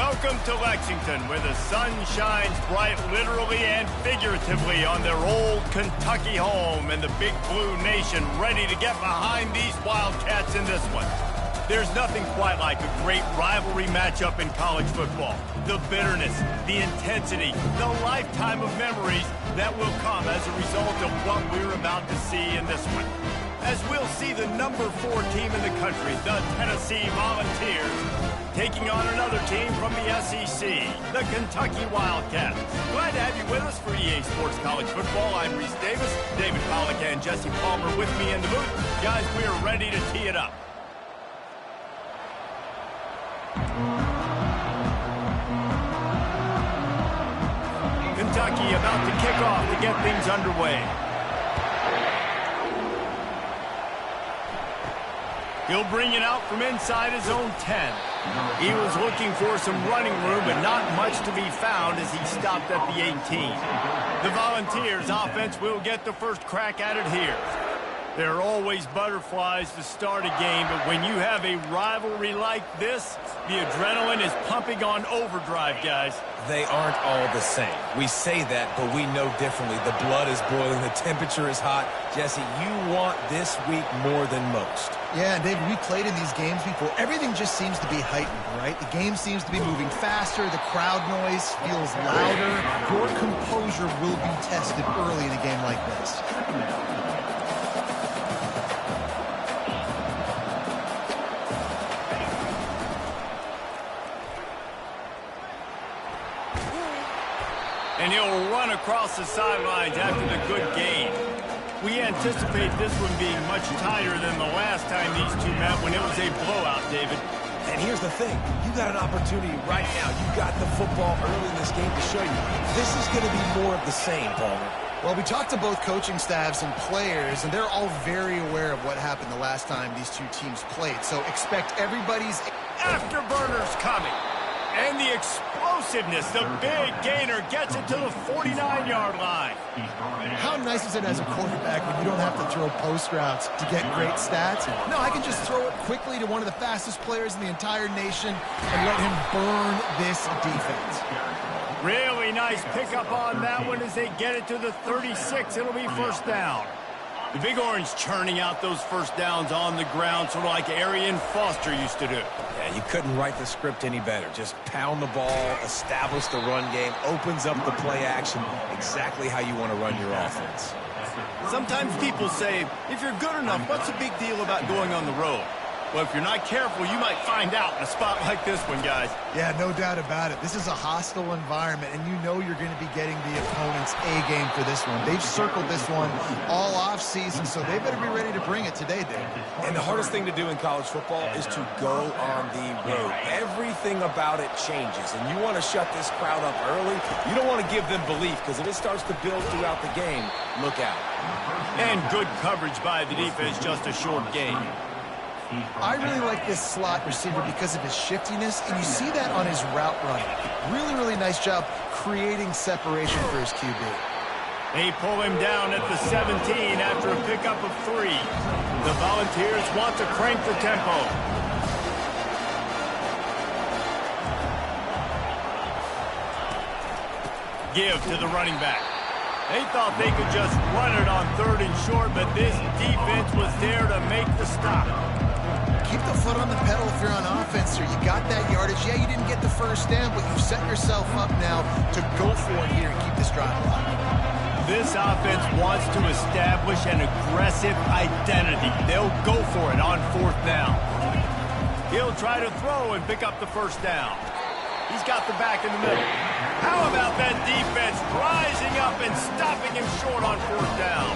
Welcome to Lexington, where the sun shines bright literally and figuratively on their old Kentucky home, and the Big Blue Nation ready to get behind these Wildcats in this one. There's nothing quite like a great rivalry matchup in college football. The bitterness, the intensity, the lifetime of memories that will come as a result of what we're about to see in this one. As we'll see the number 4 team in the country, the Tennessee Volunteers, taking on another team from the SEC, the Kentucky Wildcats. Glad to have you with us for EA Sports College Football. I'm Reese Davis, David Pollack and Jesse Palmer with me in the booth. Guys, we are ready to tee it up. Kentucky about to kick off to get things underway. He'll bring it out from inside his own 10. He was looking for some running room, but not much to be found as he stopped at the 18. The Volunteers offense will get the first crack at it here. There are always butterflies to start a game, but when you have a rivalry like this, the adrenaline is pumping on overdrive, guys. They aren't all the same. We say that, but we know differently. The blood is boiling. The temperature is hot. Jesse, you want this week more than most. Yeah, and David, we played in these games before. Everything just seems to be heightened, right? The game seems to be moving faster. The crowd noise feels louder. Your composure will be tested early in a game like this. And he'll run across the sidelines after the good gain. We anticipate this one being much tighter than the last time these two met when it was a blowout, David. And here's the thing. You got an opportunity right now. You got the football early in this game to show you. This is going to be more of the same, Palmer. Well, we talked to both coaching staffs and players, and they're all very aware of what happened the last time these two teams played. So expect everybody's afterburners coming. And the explosiveness, the big gainer gets it to the 49-yard line. How nice is it as a quarterback when you don't have to throw post routes to get great stats? No, I can just throw it quickly to one of the fastest players in the entire nation and let him burn this defense. Really nice pickup on that one as they get it to the 36. It'll be first down. The Big Orange churning out those first downs on the ground, sort of like Arian Foster used to do. Yeah, you couldn't write the script any better. Just pound the ball, establish the run game, opens up the play action, exactly how you want to run your offense. Sometimes people say, if you're good enough, what's the big deal about going on the road? Well, if you're not careful, you might find out in a spot like this one, guys. Yeah, no doubt about it. This is a hostile environment, and you know you're going to be getting the opponent's A-game for this one. They've circled this one all off-season, so they better be ready to bring it today, Dave. And the hardest thing to do in college football is to go on the road. Everything about it changes, and you want to shut this crowd up early. You don't want to give them belief, because if it starts to build throughout the game, look out. And good coverage by the defense, just a short gain. I really like this slot receiver because of his shiftiness, and you see that on his route running. Really, really nice job creating separation for his QB. They pull him down at the 17 after a pickup of 3. The Volunteers want to crank the tempo. Give to the running back. They thought they could just run it on 3rd and short, but this defense was there to make the stop. Keep the foot on the pedal if you're on offense here. You got that yardage. Yeah, you didn't get the first down, but you've set yourself up now to go for it here and keep this drive alive. This offense wants to establish an aggressive identity. They'll go for it on 4th down. He'll try to throw and pick up the first down. He's got the back in the middle. How about that defense rising up and stopping him short on 4th down?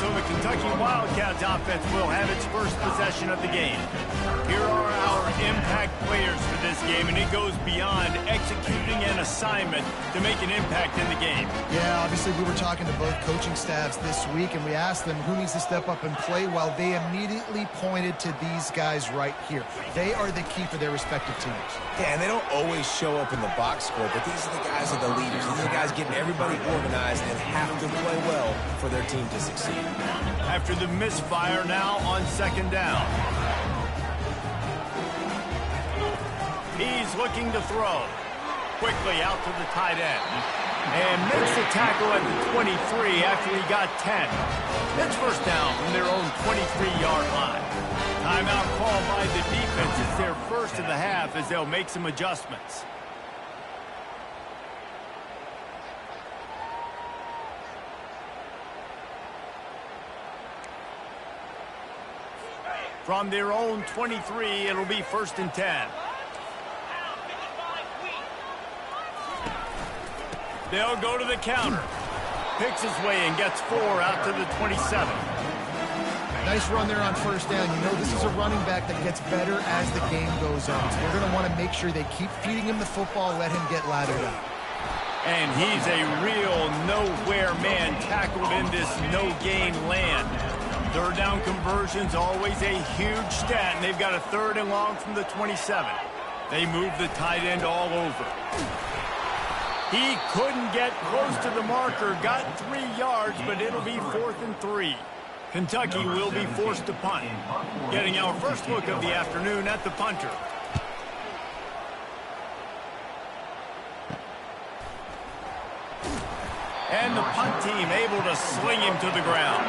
So the Kentucky Wildcats offense will have its first possession of the game. Here are our impact players for this game, and it goes beyond executing an assignment to make an impact in the game. Yeah, obviously we were talking to both coaching staffs this week, and we asked them who needs to step up and play. Well, they immediately pointed to these guys right here. They are the key for their respective teams. Yeah, and they don't always show up in the box score, but these are the guys that are the leaders. These are the guys getting everybody organized and have to play well for their team to succeed. After the misfire now on 2nd down. He's looking to throw. Quickly out to the tight end. And makes the tackle at the 23 after he got 10. It's first down from their own 23-yard line. Timeout called by the defense. It's their first of the half as they'll make some adjustments. From their own 23, it'll be 1st and 10. They'll go to the counter. Picks his way and gets 4 out to the 27. Nice run there on first down. You know this is a running back that gets better as the game goes on. So they're going to want to make sure they keep feeding him the football, let him get lathered up. And he's a real nowhere man tackled in this no-gain land. Third down conversion's always a huge stat, and they've got a 3rd and long from the 27. They move the tight end all over. He couldn't get close to the marker, got 3 yards, but it'll be 4th and 3. Kentucky will be forced to punt. Getting our first look of the afternoon at the punter. And the punt team able to sling him to the ground.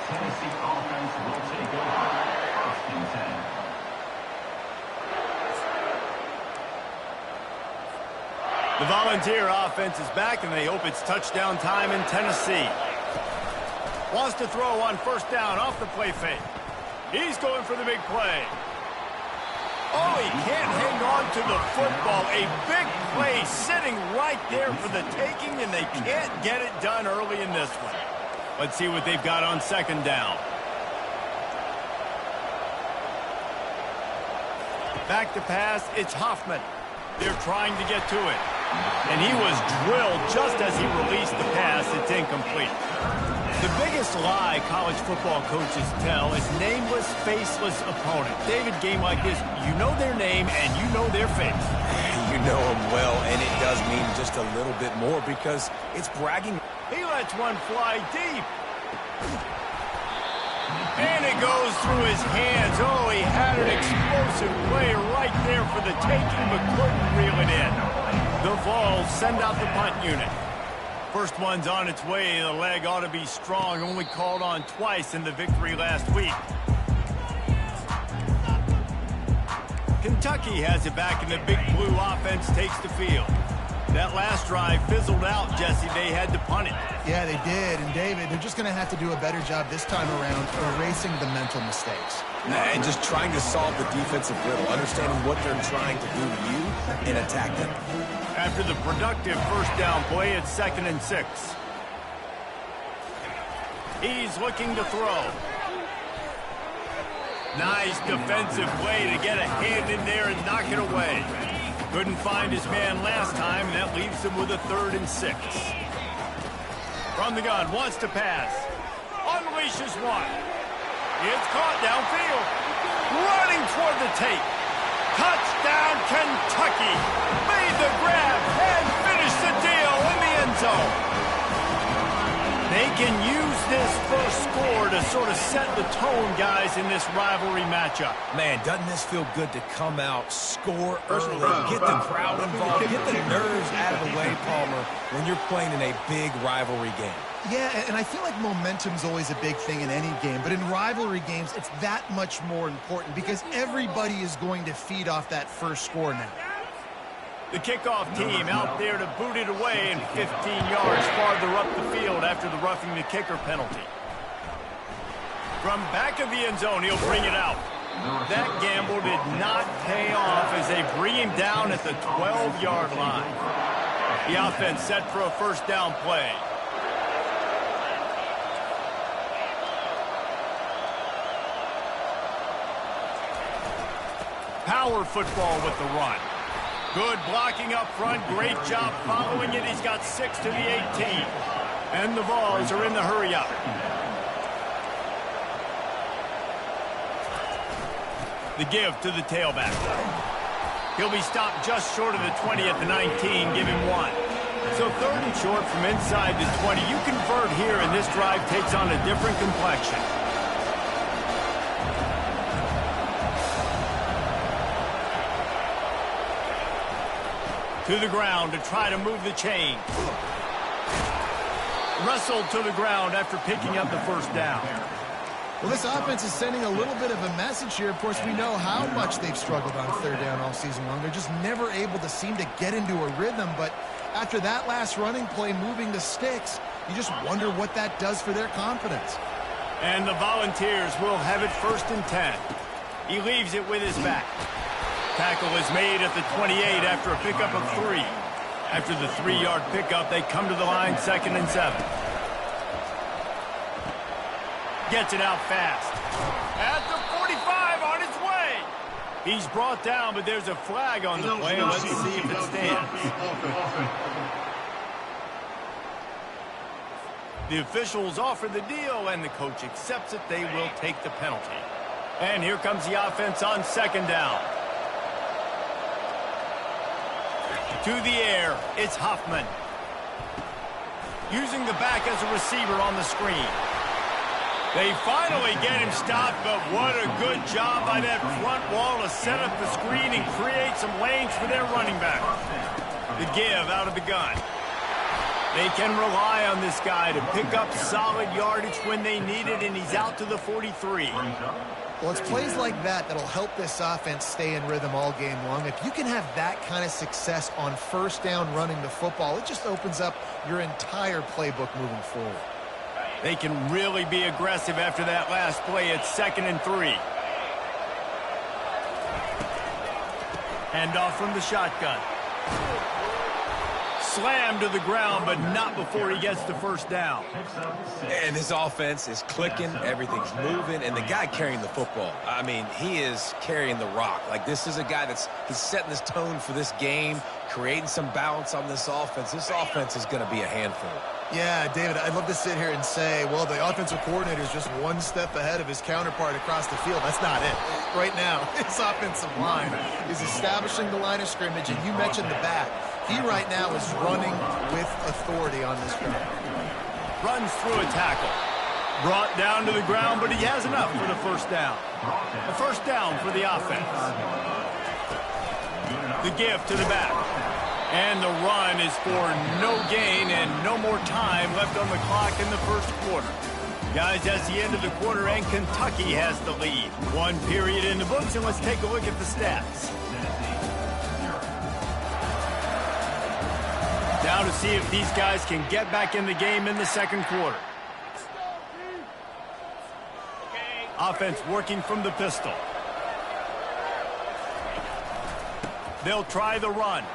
Tennessee offense will take over 1st and 10. The Volunteer offense is back, and they hope it's touchdown time in Tennessee. Wants to throw on first down off the play fake. He's going for the big play. Oh, he can't hang on to the football. A big play sitting right there for the taking, and they can't get it done early in this one. Let's see what they've got on 2nd down. Back to pass, it's Hoffman. They're trying to get to it. And he was drilled just as he released the pass. It's incomplete. The biggest lie college football coaches tell is nameless, faceless opponent. David, game like this, you know their name and you know their face. You know them well, and it does mean just a little bit more because it's bragging. He lets one fly deep. And it goes through his hands. Oh, he had an explosive play right there for the taking, but couldn't reel it in. The Vols send out the punt unit. First one's on its way. The leg ought to be strong. Only called on twice in the victory last week. Kentucky has it back, and the Big Blue offense takes the field. That last drive fizzled out, Jesse. They had to punt it. Yeah, they did. And, David, they're just going to have to do a better job this time around erasing the mental mistakes. And just trying to solve the defensive riddle, understanding what they're trying to do to you and attack them. After the productive first down play, it's 2nd and 6. He's looking to throw. Nice defensive play to get a hand in there and knock it away. Couldn't find his man last time, and that leaves him with a 3rd and 6. From the gun, wants to pass. Unleashes one. It's caught downfield. Running toward the tape. Touchdown, Kentucky. Made the grab and finished the deal in the end zone. They can use this first score to sort of set the tone, guys, in this rivalry matchup. Man, doesn't this feel good to come out, score early, get the crowd involved, get the nerves out of the way, Palmer, when you're playing in a big rivalry game. Yeah, and I feel like momentum's always a big thing in any game, but in rivalry games, it's that much more important because everybody is going to feed off that first score now. The kickoff team out there to boot it away and 15 yards farther up the field after the roughing the kicker penalty. From back of the end zone, he'll bring it out. That gamble did not pay off as they bring him down at the 12-yard line. The offense set for a first down play. Power football with the run. Good blocking up front. Great job following it. He's got 6 to the 18. And the Vols are in the hurry up. The give to the tailback. He'll be stopped just short of the 20 at the 19. Give him 1. So 3rd and short from inside the 20. You convert here, and this drive takes on a different complexion. To the ground to try to move the chain. Wrestled to the ground after picking up the first down. Well, this offense is sending a little bit of a message here. Of course, we know how much they've struggled on third down all season long. They're just never able to seem to get into a rhythm. But after that last running play, moving the sticks, you just wonder what that does for their confidence. And the Volunteers will have it 1st and 10. He leaves it with his back. Tackle is made at the 28 after a pickup of 3. After the 3-yard pickup, they come to the line 2nd and 7. Gets it out fast. At the 45 on its way. He's brought down, but there's a flag on the play. Let's see if it stands. The officials offer the deal, and the coach accepts it. They will take the penalty. And here comes the offense on 2nd down. To the air, it's Hoffman. Using the back as a receiver on the screen. They finally get him stopped, but what a good job by that front wall to set up the screen and create some lanes for their running back. The give out of the gun. They can rely on this guy to pick up solid yardage when they need it, and he's out to the 43. Well, it's plays like that that'll help this offense stay in rhythm all game long. If you can have that kind of success on 1st down running the football, it just opens up your entire playbook moving forward. They can really be aggressive after that last play. It's 2nd and 3. Hand off from the shotgun. Slammed to the ground, but not before he gets the 1st down. And his offense is clicking, everything's moving, and the guy carrying the football, I mean, he is carrying the rock. Like, this is a guy he's setting this tone for this game, creating some balance on this offense. This offense is going to be a handful. Yeah, David, I'd love to sit here and say, well, the offensive coordinator is just one step ahead of his counterpart across the field. That's not it. Right now, his offensive line is establishing the line of scrimmage, and you mentioned the back. He right now is running with authority on this ground. Runs through a tackle. Brought down to the ground, but he has enough for the 1st down. A 1st down for the offense. The give to the back. And the run is for no gain and no more time left on the clock in the 1st quarter. Guys, that's the end of the quarter, and Kentucky has the lead. 1 period in the books, and let's take a look at the stats. Now to see if these guys can get back in the game in the 2nd quarter. Offense working from the pistol. They'll try the run.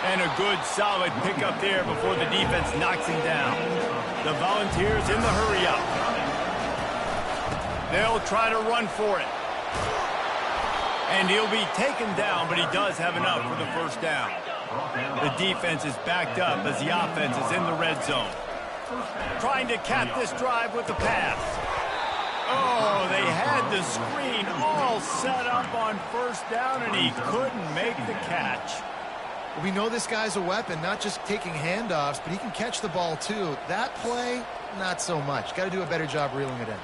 And a good, solid pickup there before the defense knocks him down. The Volunteers in the hurry-up. They'll try to run for it. And he'll be taken down, but he does have enough for the 1st down. The defense is backed up as the offense is in the red zone. Trying to cap this drive with the pass. Oh, they had the screen all set up on 1st down, and he couldn't make the catch. We know this guy's a weapon, not just taking handoffs, but he can catch the ball too. That play, not so much. Got to do a better job reeling it in.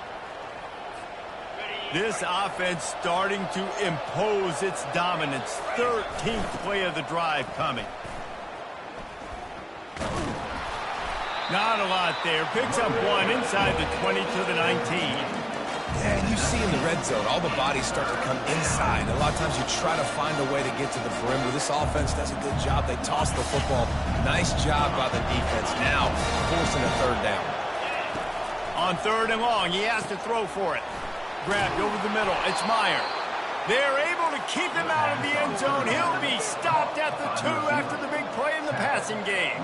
This offense starting to impose its dominance. 13th play of the drive coming. Not a lot there. Picks up 1 inside the 20 to the 19. Yeah, and you see in the red zone, all the bodies start to come inside. A lot of times you try to find a way to get to the perimeter. This offense does a good job. They toss the football. Nice job by the defense. Now, forcing a 3rd down. On 3rd and long, he has to throw for it. Grabbed over the middle. It's Meyer. They're able to keep him out of the end zone. He'll be stopped at the 2 after the big play in the passing game.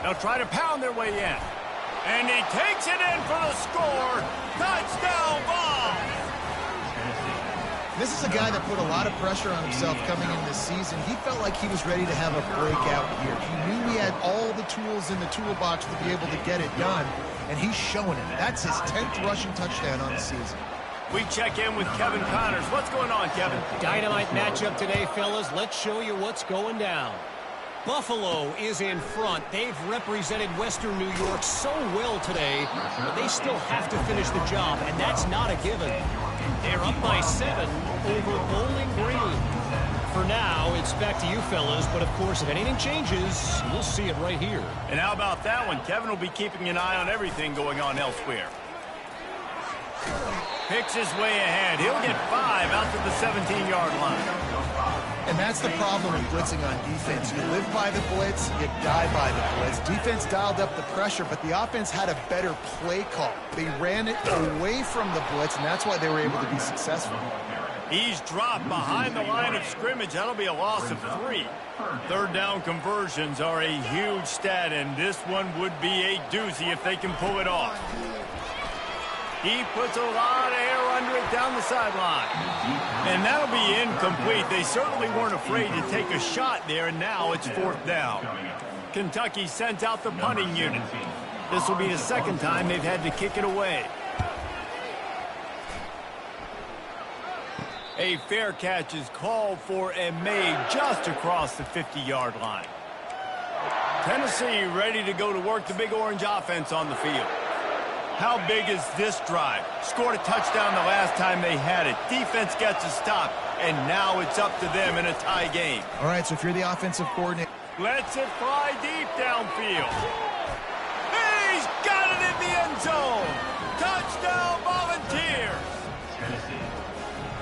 They'll try to pound their way in. And he takes it in for the score. Touchdown, Vols! This is a guy that put a lot of pressure on himself coming in this season. He felt like he was ready to have a breakout year. He knew he had all the tools in the toolbox to be able to get it done, and he's showing it. That's his 10th rushing touchdown on the season. We check in with Kevin Connors. What's going on, Kevin? Dynamite matchup today, fellas. Let's show you what's going down. Buffalo is in front. They've represented Western New York so well today, but they still have to finish the job, and that's not a given. They're up by 7 over Bowling Green. For now, it's back to you fellas, but of course, if anything changes, we'll see it right here. And how about that one? Kevin will be keeping an eye on everything going on elsewhere. Picks his way ahead. He'll get 5 out to the 17-yard line. And that's the problem with blitzing on defense. You live by the blitz, you die by the blitz. Defense dialed up the pressure, but the offense had a better play call. They ran it away from the blitz, and that's why they were able to be successful. He's dropped behind the line of scrimmage. That'll be a loss of 3. Third down conversions are a huge stat, and this one would be a doozy if they can pull it off. He puts a lot of air under it down the sideline. And that'll be incomplete. They certainly weren't afraid to take a shot there, and now it's 4th down. Kentucky sent out the punting unit. This will be the second time they've had to kick it away. A fair catch is called for and made just across the 50-yard line. Tennessee ready to go to work the Big Orange offense on the field. How big is this drive? Scored a touchdown the last time they had it. Defense gets a stop, and now it's up to them in a tie game. All right, so if you're the offensive coordinator, Lets it fly deep downfield. He's got it in the end zone. Touchdown Volunteers.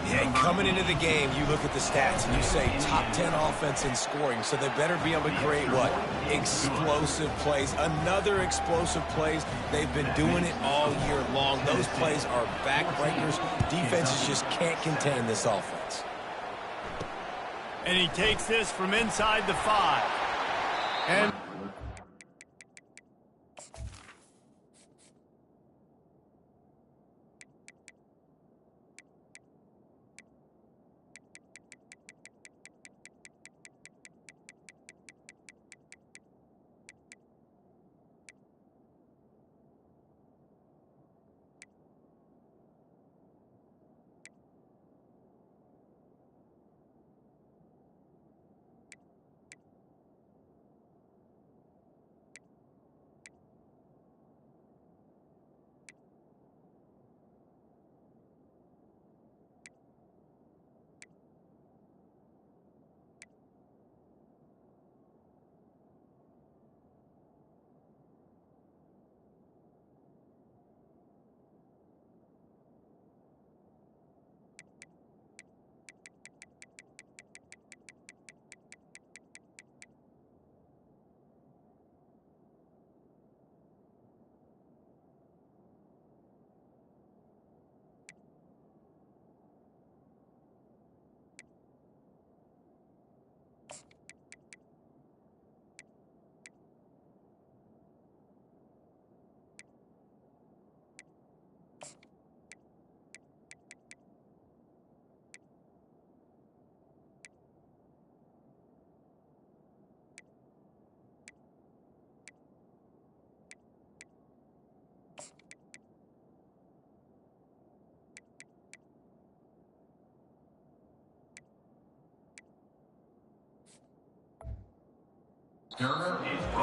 Yeah, and coming into the game, you look at the stats and you say top 10 offense in scoring, so they better be able to create what? Explosive plays. Another explosive plays. They've been doing it all year long. Those plays are backbreakers. Defenses just can't contain this offense. And he takes this from inside the 5. And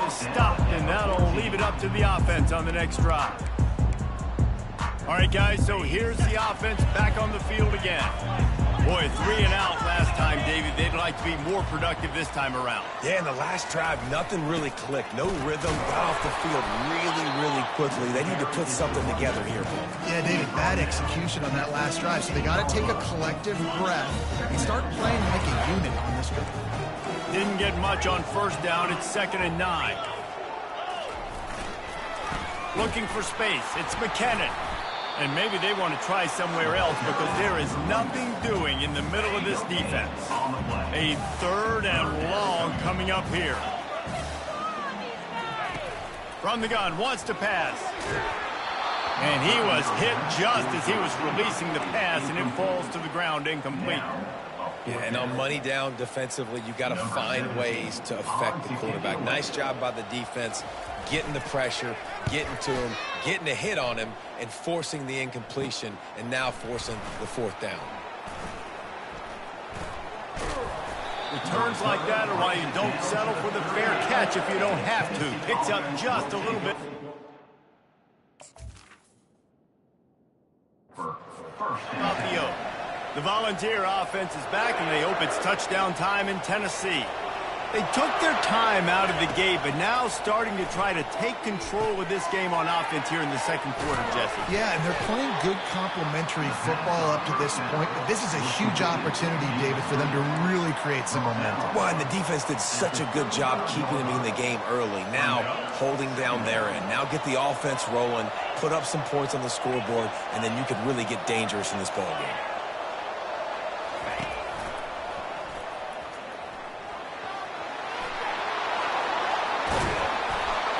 stopped, and that'll leave it up to the offense on the next drive. All right, guys, so here's the offense back on the field again. Boy, 3 and out last time, David. They'd like to be more productive this time around. Yeah, in the last drive, nothing really clicked. No rhythm, got off the field really quickly. They need to put something together here, Paul. yeah, David, bad execution on that last drive. So they got to take a collective breath and start playing like a unit on this one. Didn't get much on first down. It's 2nd and 9. Looking for space. It's McKinnon. And maybe they want to try somewhere else because there is nothing doing in the middle of this defense. A 3rd and long coming up here. From the gun, wants to pass. And he was hit just as he was releasing the pass, and it falls to the ground incomplete. Yeah, and on money down defensively, you got to find ways to affect the quarterback. Nice job by the defense, getting the pressure, getting to him, getting a hit on him, and forcing the incompletion, and now forcing the 4th down. Returns like that are why you don't settle for the fair catch if you don't have to. Picks up just a little bit. The Volunteer offense is back, and they hope it's touchdown time in Tennessee. They took their time out of the gate, but now starting to try to take control of this game on offense here in the second quarter, Jesse. Yeah, and they're playing good complementary football up to this point, but this is a huge opportunity, David, for them to really create some momentum. Well, and the defense did such a good job keeping them in the game early. Now, holding down their end. Now get the offense rolling, put up some points on the scoreboard, and then you could really get dangerous in this ball game.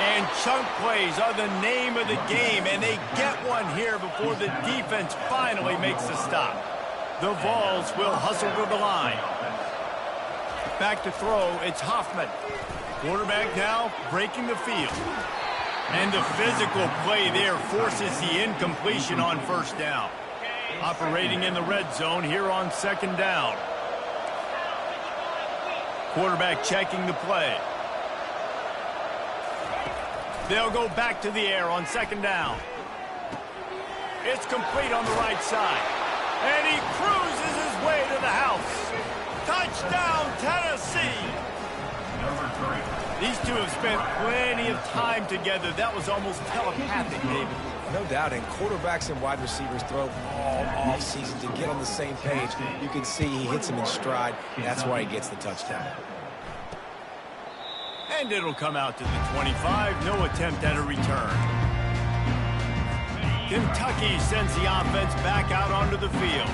And chunk plays are the name of the game, and they get one here before the defense finally makes a stop. The Vols will hustle to the line. Back to throw, it's Hoffman. Quarterback now breaking the field. And the physical play there forces the incompletion on first down. Operating in the red zone here on second down. Quarterback checking the play. They'll go back to the air on second down. It's complete on the right side. And he cruises his way to the house. Touchdown, Tennessee! These two have spent plenty of time together. That was almost telepathic, David. No doubt, and quarterbacks and wide receivers throw all off-season to get on the same page. You can see he hits him in stride. That's why he gets the touchdown. And it'll come out to the 25. No attempt at a return. Kentucky sends the offense back out onto the field.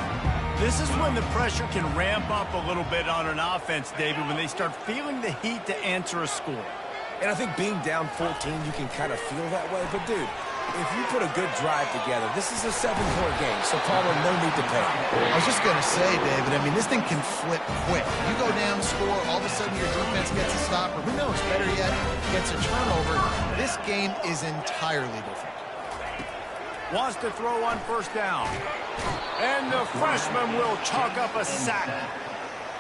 This is when the pressure can ramp up a little bit on an offense, David, when they start feeling the heat to answer a score. And I think being down 14, you can kind of feel that way. But, dude, if you put a good drive together, this is a 7-point game, so Palmer, no need to panic. I was just going to say, David, I mean, this thing can flip quick. You go down, score, all of a sudden your defense gets a stop, or who knows, better yet, gets a turnover. This game is entirely different. Wants to throw on first down. And the freshman will chalk up a sack.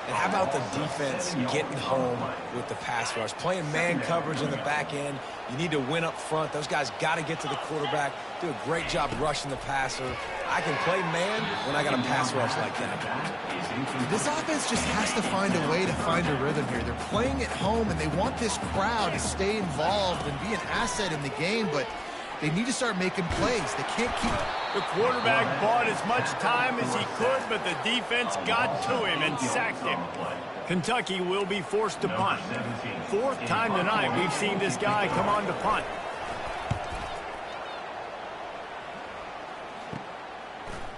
And how about the defense getting home with the pass rush? Playing man coverage in the back end. You need to win up front. Those guys got to get to the quarterback. Do a great job rushing the passer. I can play man when I got a pass rush like that. This offense just has to find a way to find a rhythm here. They're playing at home, and they want this crowd to stay involved and be an asset in the game, but they need to start making plays. They can't keep... The quarterback bought as much time as he could, but the defense got to him and sacked him. Kentucky will be forced to punt. Fourth time tonight we've seen this guy come on to punt.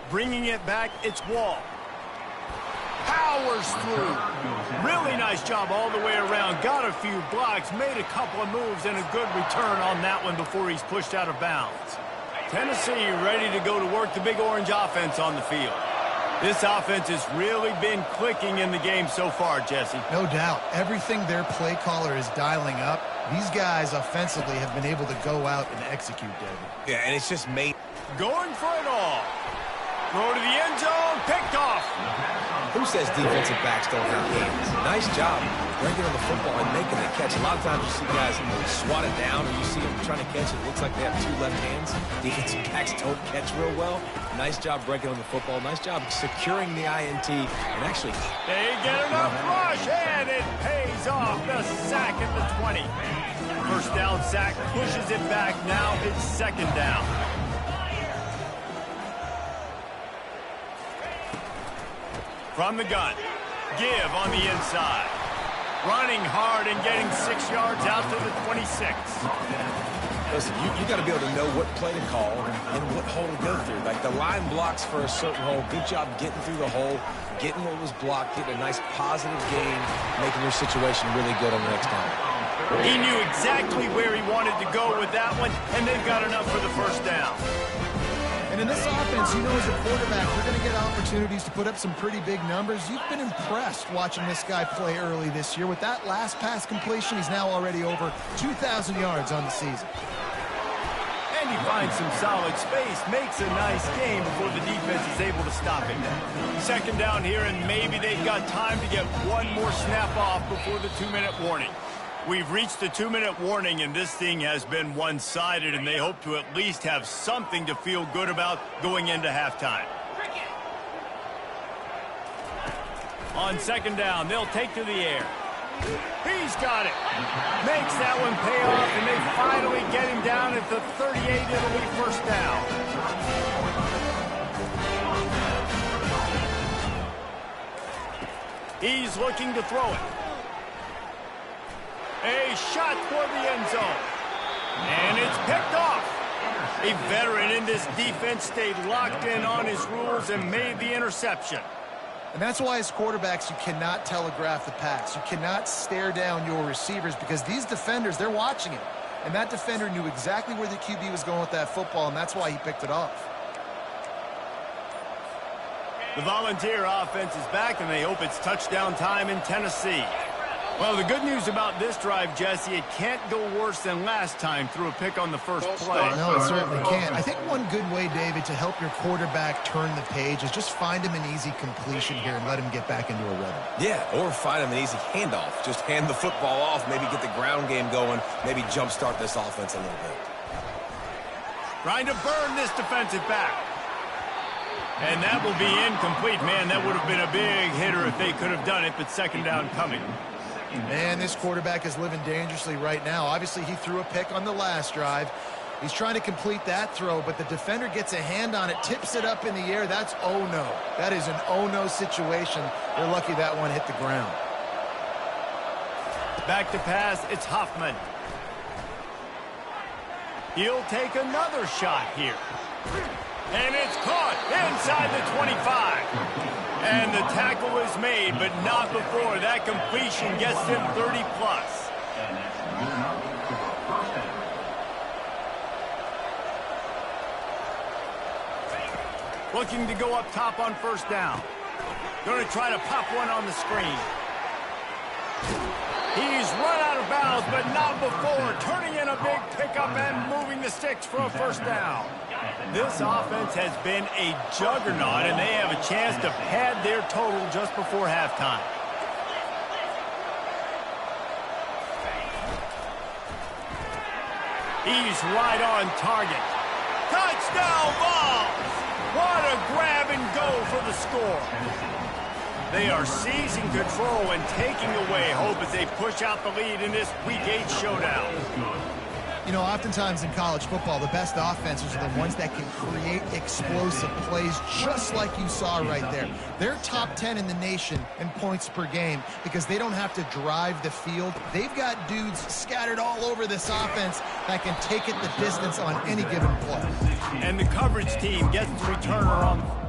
Bringing it back, it's Wall. Powers through. Really nice job all the way around. Got a few blocks, made a couple of moves, and a good return on that one before he's pushed out of bounds. Tennessee ready to go to work the Big Orange offense on the field. This offense has really been clicking in the game so far, Jesse. No doubt. Everything their play caller is dialing up, these guys offensively have been able to go out and execute, David. Yeah, and it's just made... Going for it all. Throw to the end zone, picked off. Who says defensive backs don't have hands? Nice job breaking on the football and making the catch. A lot of times you see guys swat it down, or you see them trying to catch it. It looks like they have two left hands. Defensive backs don't catch real well. Nice job breaking on the football. Nice job securing the INT. And actually... They get enough rush, and it pays off. The sack at the 20. First down sack pushes it back. Now it's second down. From the gun, give on the inside. Running hard and getting 6 yards out to the 26. Listen, you got to be able to know what play to call and what hole to go through. Like the line blocks for a certain hole. Good job getting through the hole, getting what was blocked, getting a nice positive gain, making your situation really good on the next down. He knew exactly where he wanted to go with that one, and they've got enough for the first down. And in this offense, you know, as a quarterback, you're going to get opportunities to put up some pretty big numbers. You've been impressed watching this guy play early this year. With that last pass completion, he's now already over 2,000 yards on the season. And he finds some solid space, makes a nice game before the defense is able to stop him. Second down here, and maybe they've got time to get one more snap off before the 2-minute warning. We've reached the 2-minute warning, and this thing has been one-sided, and they hope to at least have something to feel good about going into halftime. On second down, they'll take to the air. He's got it. Makes that one pay off, and they finally get him down at the 38. It'll be first down. He's looking to throw it. A shot toward the end zone. And it's picked off. A veteran in this defense stayed locked in on his rules and made the interception. And that's why as quarterbacks, you cannot telegraph the pass. You cannot stare down your receivers because these defenders, they're watching it. And that defender knew exactly where the QB was going with that football, and that's why he picked it off. The Volunteer offense is back, and they hope it's touchdown time in Tennessee. Well, the good news about this drive, Jesse, it can't go worse than last time through a pick on the first play. No, it certainly can't. I think one good way, David, to help your quarterback turn the page is just find him an easy completion here and let him get back into a rhythm. Yeah, or find him an easy handoff. Just hand the football off, maybe get the ground game going, maybe jumpstart this offense a little bit. Trying to burn this defensive back. And that will be incomplete. Man, that would have been a big hitter if they could have done it, but second down coming. Man, this quarterback is living dangerously right now. Obviously, he threw a pick on the last drive. He's trying to complete that throw, but the defender gets a hand on it, tips it up in the air. That's oh-no. That is an oh-no situation. They're lucky that one hit the ground. Back to pass, it's Hoffman. He'll take another shot here. And it's caught inside the 25. And the tackle is made, but not before. That completion gets him 30-plus. Looking to go up top on first down. Going to try to pop one on the screen. He's run out of bounds, but not before. Turning in a big pickup and moving the sticks for a first down. This offense has been a juggernaut, and they have a chance to pad their total just before halftime. He's right on target. Touchdown, Vols! What a grab and go for the score. They are seizing control and taking away hope as they push out the lead in this Week 8 showdown. You know, oftentimes in college football, the best offenses are the ones that can create explosive plays just like you saw right there. They're top 10 in the nation in points per game because they don't have to drive the field. They've got dudes scattered all over this offense that can take it the distance on any given play. And the coverage team gets the returner on.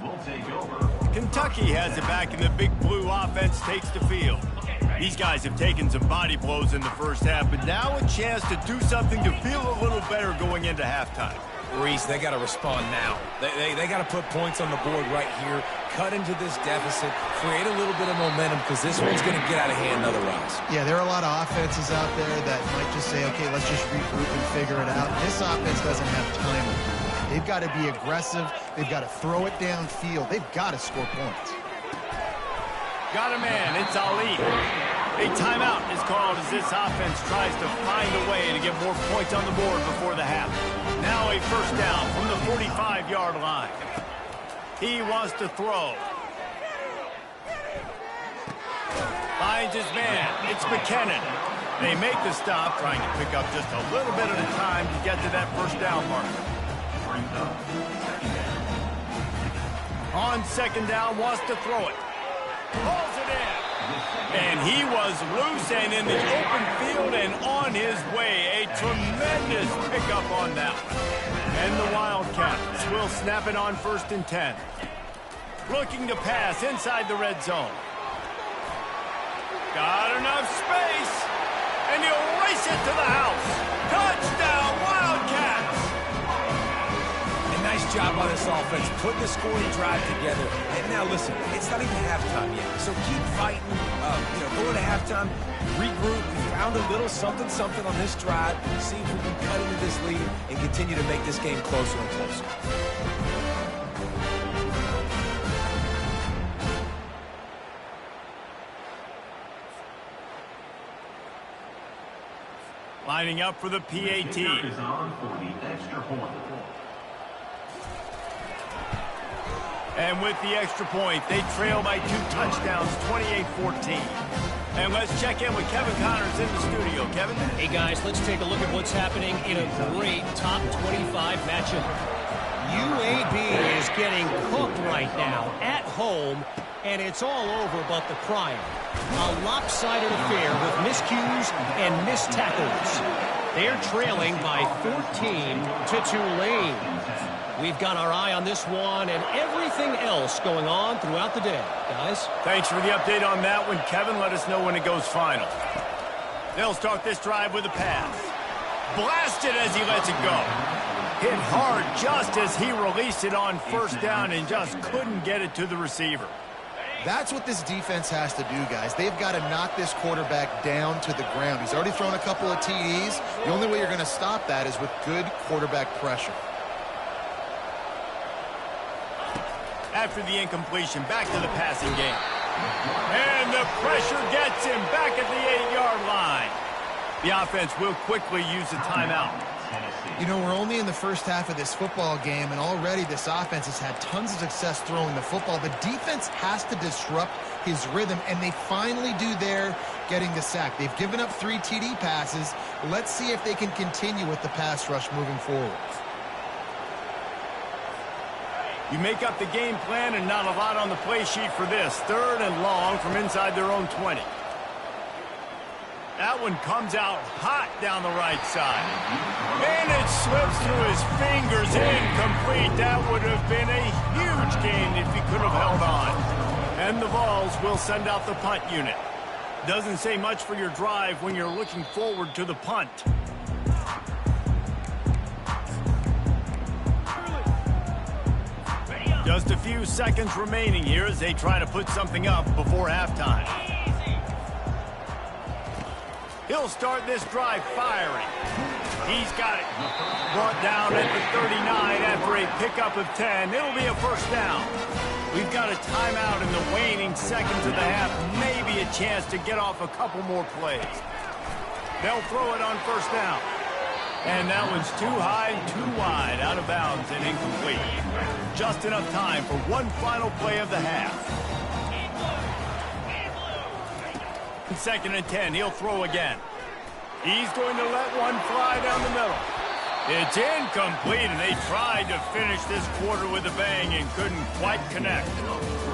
Will take over. Kentucky has it back, and the Big Blue offense takes the field. These guys have taken some body blows in the first half, but now a chance to do something to feel a little better going into halftime. Reese, they got to respond now. They got to put points on the board right here, cut into this deficit, create a little bit of momentum, because this one's going to get out of hand otherwise. Yeah, there are a lot of offenses out there that might just say, okay, let's just regroup and figure it out. This offense doesn't have time to do that. They've got to be aggressive. They've got to throw it downfield. They've got to score points. Got a man. It's Ali. A timeout is called as this offense tries to find a way to get more points on the board before the half. Now a first down from the 45-yard line. He wants to throw. Finds his man. It's McKinnon. They make the stop, trying to pick up just a little bit at a time to get to that first down mark. On second down, wants to throw it. Pulls it in. And he was loose and in the open field and on his way. A tremendous pickup on that one. And the Wildcats will snap it on 1st and 10. Looking to pass inside the red zone. Got enough space. And he'll race it to the house. Touchdown, Wildcats! A nice job on this offense, putting the scoring drive together. And now listen, it's not even halftime yet, so keep fighting. Go to halftime, regroup. We found a little something on this drive. See if we can cut into this lead and continue to make this game closer and closer. Lining up for the PAT. Is on for the extra point. And with the extra point, they trail by 2 touchdowns, 28-14. And let's check in with Kevin Connors in the studio. Kevin? Hey, guys, let's take a look at what's happening in a great top 25 matchup. UAB is getting cooked right now at home, and it's all over but the crying. A lopsided affair with miscues and missed tackles. They're trailing by 14 to Tulane. We've got our eye on this one and everything else going on throughout the day. Guys? Thanks for the update on that one, Kevin. Let us know when it goes final. They'll start this drive with a pass. Blasted as he lets it go. Hit hard just as he released it on first down and just couldn't get it to the receiver. That's what this defense has to do, guys. They've got to knock this quarterback down to the ground. He's already thrown a couple of TDs. The only way you're going to stop that is with good quarterback pressure. After the incompletion, back to the passing game. And the pressure gets him back at the 8-yard line. The offense will quickly use a timeout. You know, we're only in the first half of this football game, and already this offense has had tons of success throwing the football. The defense has to disrupt his rhythm, and they finally do there, getting the sack. They've given up 3 TD passes. Let's see if they can continue with the pass rush moving forward. You make up the game plan and not a lot on the play sheet for this. 3rd and long from inside their own 20. That one comes out hot down the right side. And it slips through his fingers, incomplete. That would have been a huge gain if he could have held on. And the Vols will send out the punt unit. Doesn't say much for your drive when you're looking forward to the punt. Just a few seconds remaining here as they try to put something up before halftime. He'll start this drive firing. He's got it. Brought down at the 39 after a pickup of 10. It'll be a first down. We've got a timeout in the waning seconds of the half. Maybe a chance to get off a couple more plays. They'll throw it on first down. And that one's too high and too wide, out of bounds and incomplete. Just enough time for one final play of the half. 2nd and 10, he'll throw again. He's going to let one fly down the middle. It's incomplete, and they tried to finish this quarter with a bang and couldn't quite connect.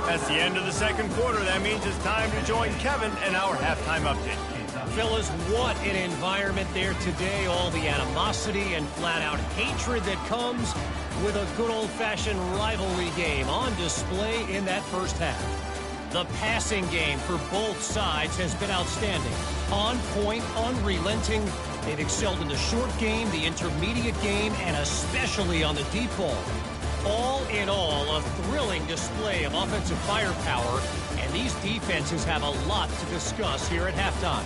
That's the end of the second quarter. That means it's time to join Kevin in our halftime update. Fellas, what an environment there today. All the animosity and flat-out hatred that comes with a good old-fashioned rivalry game on display in that first half. The passing game for both sides has been outstanding. On point, unrelenting. They've excelled in the short game, the intermediate game, and especially on the deep ball. All in all, a thrilling display of offensive firepower, and these defenses have a lot to discuss here at halftime.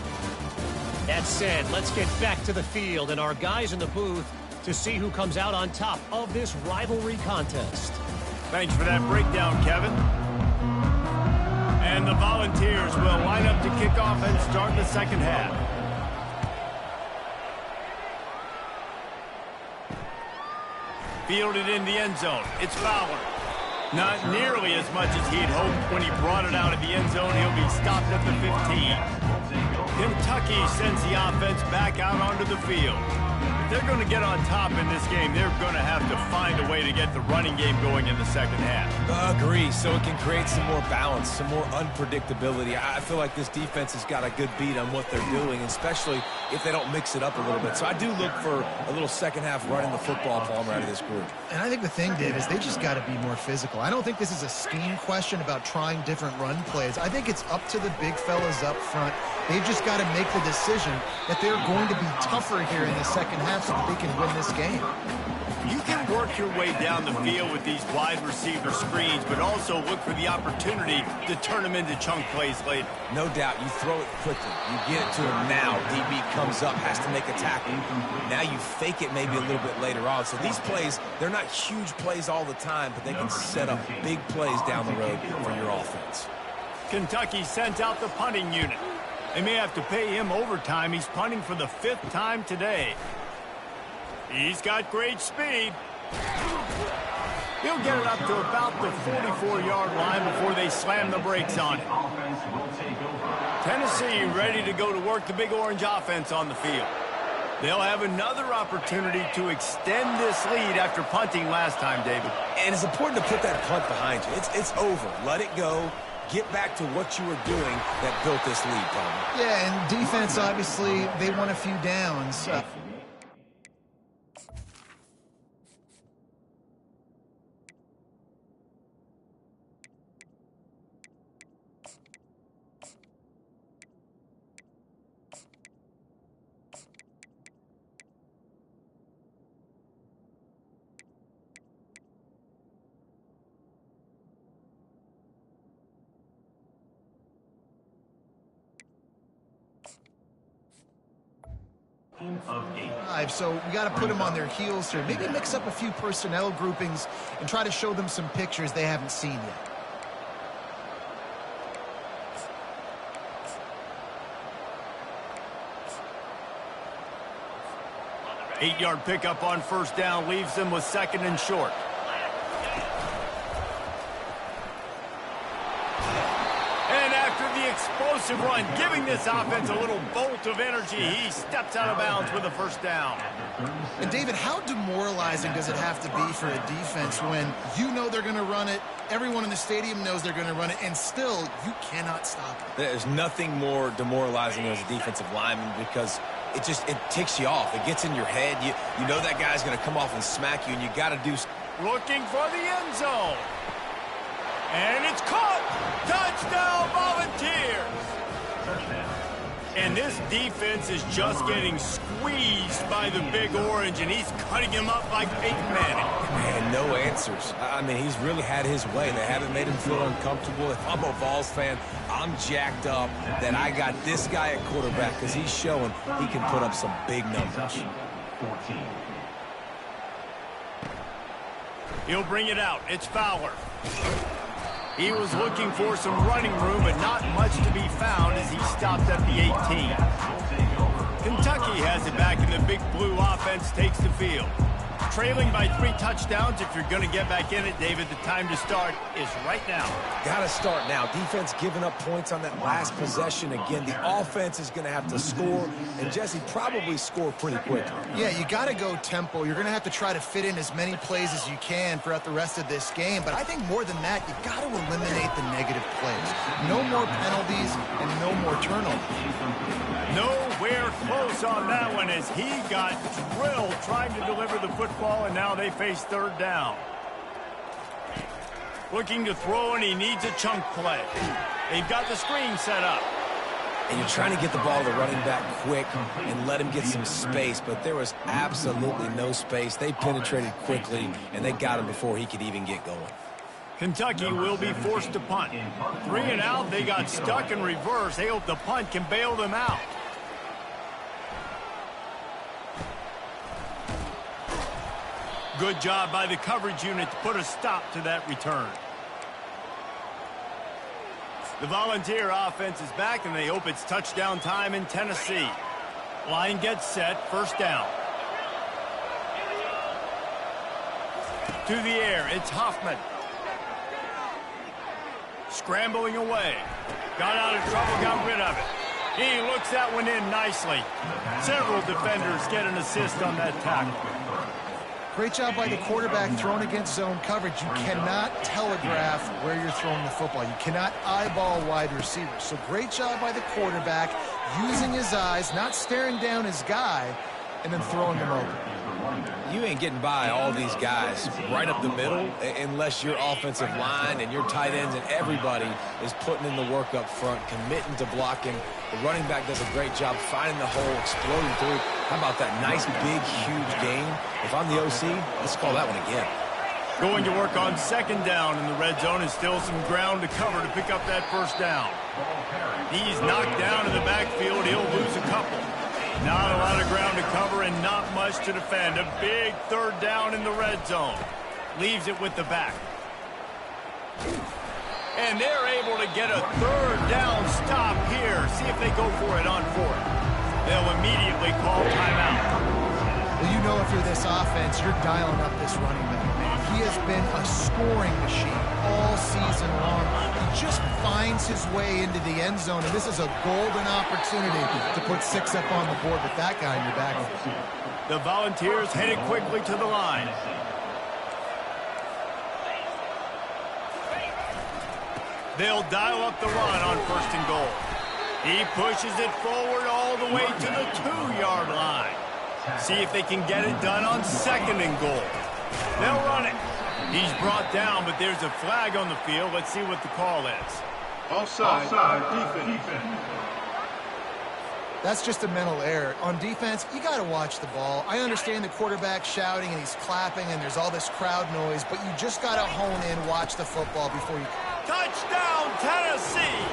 That said, let's get back to the field and our guys in the booth to see who comes out on top of this rivalry contest. Thanks for that breakdown, Kevin. And the Volunteers will line up to kick off and start the second half. Fielded in the end zone. It's Fowler. Not nearly as much as he'd hoped when he brought it out of the end zone. He'll be stopped at the 15. Kentucky sends the offense back out onto the field. If they're going to get on top in this game, they're going to have to find a way to get the running game going in the second half. Agree, so it can create some more balance, some more unpredictability. I feel like this defense has got a good beat on what they're doing, especially if they don't mix it up a little bit. So I do look for a little second half running the football Palmer out of this group. And I think the thing, Dave, is they just got to be more physical. I don't think this is a scheme question about trying different run plays. I think it's up to the big fellas up front. They've just got to make the decision that they're going to be tougher here in the second half so that they can win this game. You can work your way down the field with these wide receiver screens, but also look for the opportunity to turn them into chunk plays later. No doubt, you throw it quickly. You get it to him now. DB comes up, has to make a tackle. Now you fake it maybe a little bit later on. So these plays, they're not huge plays all the time, but they can set up big plays down the road for your offense. Kentucky sent out the punting unit. They may have to pay him overtime. He's punting for the 5th time today. He's got great speed. He'll get it up to about the 44-yard line before they slam the brakes on it. Tennessee ready to go to work the Big Orange offense on the field. They'll have another opportunity to extend this lead after punting last time, David. And it's important to put that punt behind you. It's over. Let it go. Get back to what you were doing that built this lead, Palmer. Yeah, and defense, obviously, they won a few downs. So we got to put them on their heels here. Maybe mix up a few personnel groupings and try to show them some pictures they haven't seen yet. Eight-yard pickup on first down leaves them with 2nd and short. Explosive run, giving this offense a little bolt of energy. He steps out of bounds with a first down. And David, how demoralizing does it have to be for a defense when you know they're going to run it, everyone in the stadium knows they're going to run it, and still you cannot stop it? There's nothing more demoralizing as a defensive lineman because it ticks you off. It gets in your head. You know that guy's going to come off and smack you, and you got to do. Looking for the end zone. And it's caught. Touchdown, Volunteers. And this defense is just getting squeezed by the Big Orange, and he's cutting him up like Peyton Manning. Man, no answers. I mean, he's really had his way. They haven't made him feel uncomfortable. If I'm a Vols fan, I'm jacked up that I got this guy at quarterback because he's showing he can put up some big numbers. He'll bring it out. It's Fowler. He was looking for some running room, but not much to be found as he stopped at the 18. Kentucky has it back, and the Big Blue offense takes the field. trailing by 3 touchdowns. If you're going to get back in it, David, the time to start is right now. Got to start now. Defense giving up points on that last possession. Again, the offense is going to have to score, and Jesse probably score pretty quickly. Yeah, you got to go tempo. You're going to have to try to fit in as many plays as you can throughout the rest of this game. But I think more than that, you got to eliminate the negative plays. No more penalties and no more turnovers. Nowhere close on that one as he got drilled trying to deliver the football, and now they face 3rd down. Looking to throw, and he needs a chunk play. They've got the screen set up. And you're trying to get the ball to the running back quick and let him get some space, but there was absolutely no space. They penetrated quickly, and they got him before he could even get going. Kentucky will be forced to punt. 3 and out, they got stuck in reverse. They hope the punt can bail them out. Good job by the coverage unit to put a stop to that return. The Volunteer offense is back, and they hope it's touchdown time in Tennessee. Line gets set, 1st down. To the air, it's Hoffman. Scrambling away. Got out of trouble, got rid of it. He looks that one in nicely. Several defenders get an assist on that tackle. Great job by the quarterback throwing against zone coverage. You cannot telegraph where you're throwing the football. You cannot eyeball wide receivers. So great job by the quarterback using his eyes, not staring down his guy, and then throwing him over. You ain't getting by all these guys right up the middle unless your offensive line and your tight ends and everybody is putting in the work up front, committing to blocking. The running back does a great job finding the hole, exploding through. How about that nice, big, huge gain? If I'm the OC, let's call that one again. Going to work on 2nd down in the red zone, and still some ground to cover to pick up that 1st down. He's knocked down in the backfield. He'll lose a couple. Not a lot of ground to cover and not much to defend. A big 3rd down in the red zone. Leaves it with the back. And they're able to get a 3rd down stop here. See if they go for it on 4th. They'll immediately call timeout. Well, you know if you're this offense, you're dialing up this running back, man. He has been a scoring machine all season long. He just finds his way into the end zone, and this is a golden opportunity to put 6 up on the board with that guy in your backfield. The Volunteers headed quickly to the line. They'll dial up the run on 1st and goal. He pushes it forward all the way to the 2-yard line. See if they can get it done on 2nd and goal. They'll run it. He's brought down, but there's a flag on the field. Let's see what the call is. Offside. Defense. That's just a mental error. On defense, you got to watch the ball. I understand the quarterback shouting and he's clapping and there's all this crowd noise, but you just got to hone in, watch the football before you... Touchdown, Tennessee!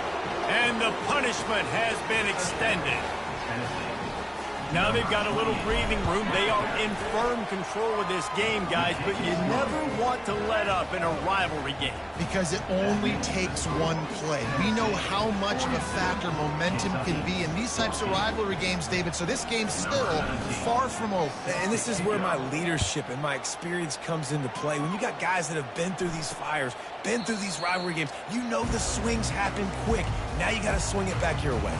And the punishment has been extended. Now they've got a little breathing room. They are in firm control of this game, guys, but you never want to let up in a rivalry game. Because it only takes one play. We know how much of a factor momentum can be in these types of rivalry games, David, so this game's still far from over. And this is where my leadership and my experience comes into play. When you got guys that have been through these fires, been through these rivalry games, you know the swings happen quick. Now you got to swing it back your way.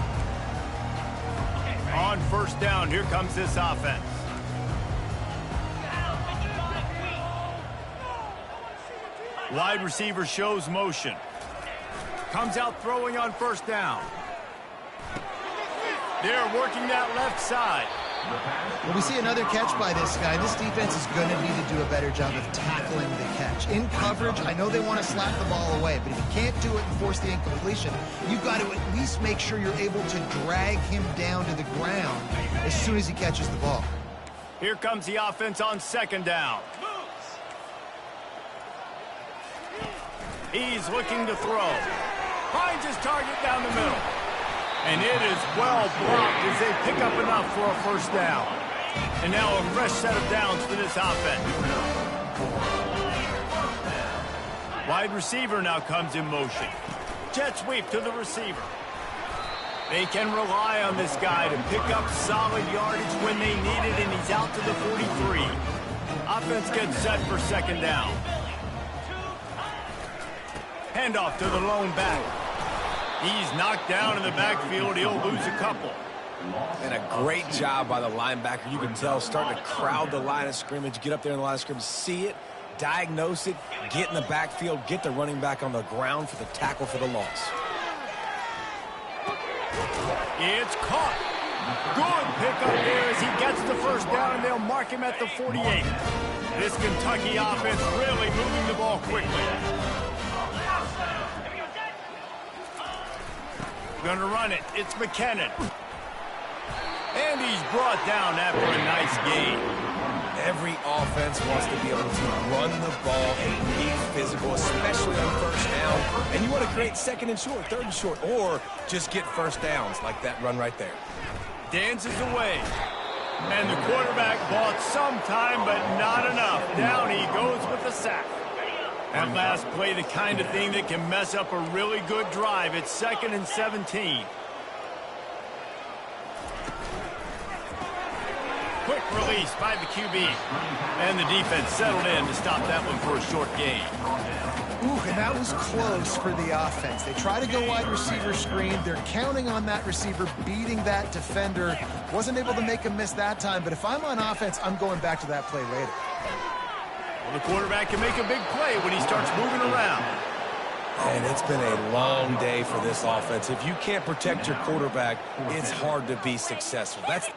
On 1st down, here comes this offense. Wide receiver shows motion. Comes out throwing on 1st down. They're working that left side. Well, we see another catch by this guy. This defense is going to need to do a better job of tackling the catch. In coverage, I know they want to slap the ball away, but if you can't do it and force the incompletion, you've got to at least make sure you're able to drag him down to the ground as soon as he catches the ball. Here comes the offense on 2nd down. He's looking to throw. Finds his target down the middle. And it is well blocked as they pick up enough for a 1st down. And now a fresh set of downs for this offense. Wide receiver now comes in motion. Jet sweep to the receiver. They can rely on this guy to pick up solid yardage when they need it, and he's out to the 43. Offense gets set for second down. Handoff to the lone back. He's knocked down in the backfield. He'll lose a couple. And a great job by the linebacker. You can tell, starting to crowd the line of scrimmage, get up there in the line of scrimmage, see it, diagnose it, get in the backfield, get the running back on the ground for the tackle for the loss. It's caught. Good pickup there as he gets the first down, and they'll mark him at the 48. This Kentucky offense really moving the ball quickly. Gonna run it. It's McKinnon. And he's brought down after a nice gain. Every offense wants to be able to run the ball and be physical, especially on first down. And you want to create second and short, third and short, or just get first downs like that run right there. Dances away. And the quarterback bought some time, but not enough. Down he goes with the sack. That last play, the kind of thing that can mess up a really good drive. It's 2nd and 17. Quick release by the QB. And the defense settled in to stop that one for a short gain. Ooh, and that was close for the offense. They try to go wide receiver screen. They're counting on that receiver beating that defender. Wasn't able to make a miss that time, but if I'm on offense, I'm going back to that play later. Well, the quarterback can make a big play when he starts moving around. And it's been a long day for this offense. If you can't protect your quarterback, it's hard to be successful. That's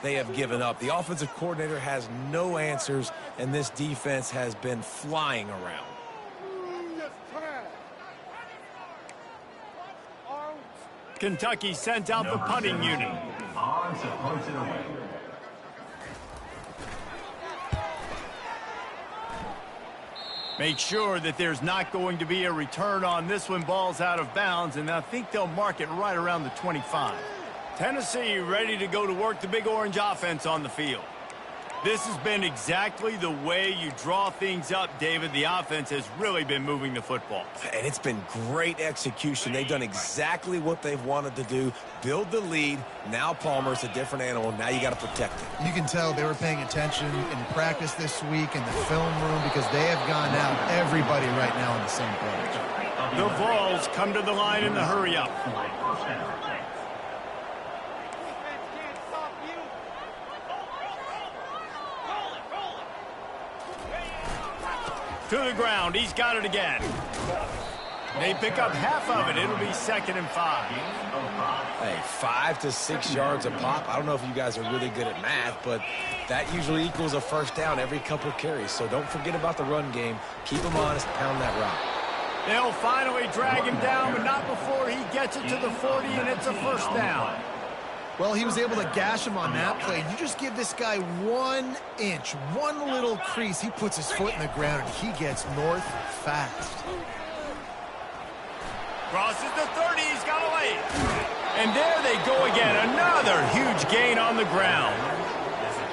they have given up. The offensive coordinator has no answers, and this defense has been flying around. Kentucky sent out the punting unit. On to punt it away. Make sure that there's not going to be a return on this one. Ball's out of bounds, and I think they'll mark it right around the 25. Tennessee ready to go to work, the Big Orange offense on the field. This has been exactly the way you draw things up, David. The offense has really been moving the football. And it's been great execution. They've done exactly what they've wanted to do. Build the lead. Now Palmer's a different animal. Now you got to protect it. You can tell they were paying attention in practice this week in the film room because they have gone out everybody right now on the same page. The Vols come to the line in the hurry-up. To the ground. He's got it again. They pick up half of it. It'll be 2nd and 5. Hey, 5 to 6 yards a pop. I don't know if you guys are really good at math, but that usually equals a first down every couple carries. So don't forget about the run game. Keep them honest. Pound that rock. They'll finally drag him down, but not before he gets it to the 40, and it's a first down. Well, he was able to gash him on that play. You just give this guy 1 inch, one little crease. He puts his foot in the ground, and he gets north fast. Crosses the 30. He's got a lane. And there they go again. Another huge gain on the ground.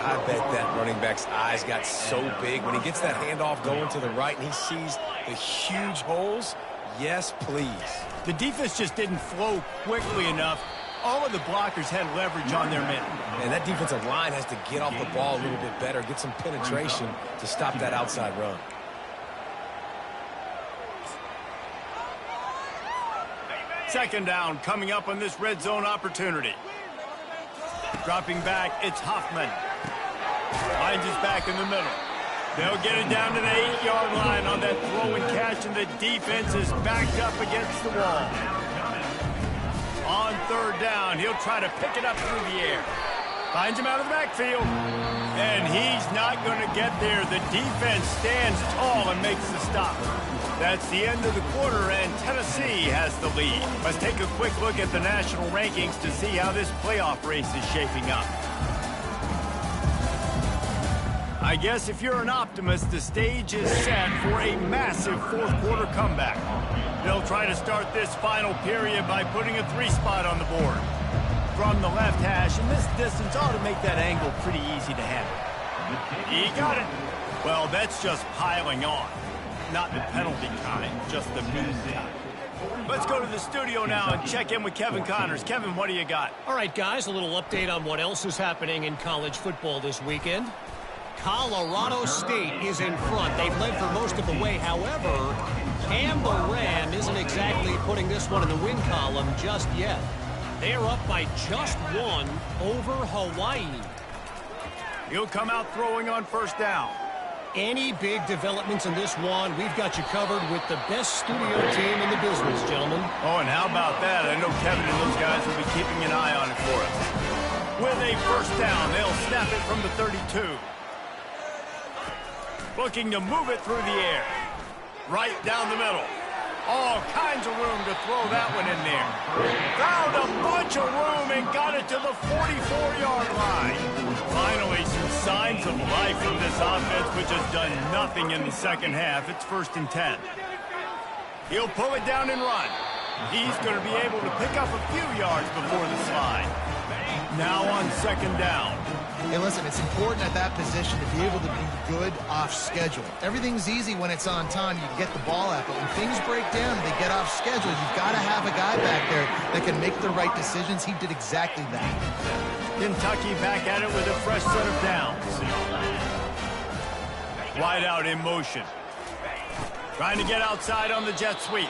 I bet that running back's eyes got so big when he gets that handoff going to the right and he sees the huge holes. Yes, please. The defense just didn't flow quickly enough. All of the blockers had leverage on their men. And that defensive line has to get off the ball a little bit better, get some penetration to stop that outside run. Second down coming up on this red zone opportunity. Dropping back, it's Hoffman. Finds his back in the middle. They'll get it down to the 8-yard line on that throw and catch, and the defense is backed up against the wall. On third down, he'll try to pick it up through the air. Finds him out of the backfield. And he's not going to get there. The defense stands tall and makes the stop. That's the end of the quarter, and Tennessee has the lead. Let's take a quick look at the national rankings to see how this playoff race is shaping up. I guess if you're an optimist, the stage is set for a massive fourth-quarter comeback. They'll try to start this final period by putting a 3 spot on the board. From the left hash, and this distance ought to make that angle pretty easy to handle. He got it. Well, that's just piling on. Not the penalty kind, just the mean kind. Let's go to the studio now and check in with Kevin Connors. Kevin, what do you got? All right, guys, a little update on what else is happening in college football this weekend. Colorado State is in front. They've led for most of the way. However, Campbell Ram isn't exactly putting this one in the win column just yet. They are up by just 1 over Hawaii. He'll come out throwing on first down. Any big developments in this one, we've got you covered with the best studio team in the business, gentlemen. Oh, and how about that? I know Kevin and those guys will be keeping an eye on it for us. With a first down, they'll snap it from the 32. Looking to move it through the air. Right down the middle. All kinds of room to throw that one in there. Found a bunch of room and got it to the 44-yard line. Finally, some signs of life from this offense, which has done nothing in the second half. It's 1st and 10. He'll pull it down and run. He's going to be able to pick up a few yards before the slide. Now on 2nd down. Hey, listen, it's important at that position to be able to be good off schedule. Everything's easy when it's on time. You get the ball out, but when things break down and they get off schedule, you've got to have a guy back there that can make the right decisions. He did exactly that. Kentucky back at it with a fresh set of downs. Wide out in motion. Trying to get outside on the jet sweep.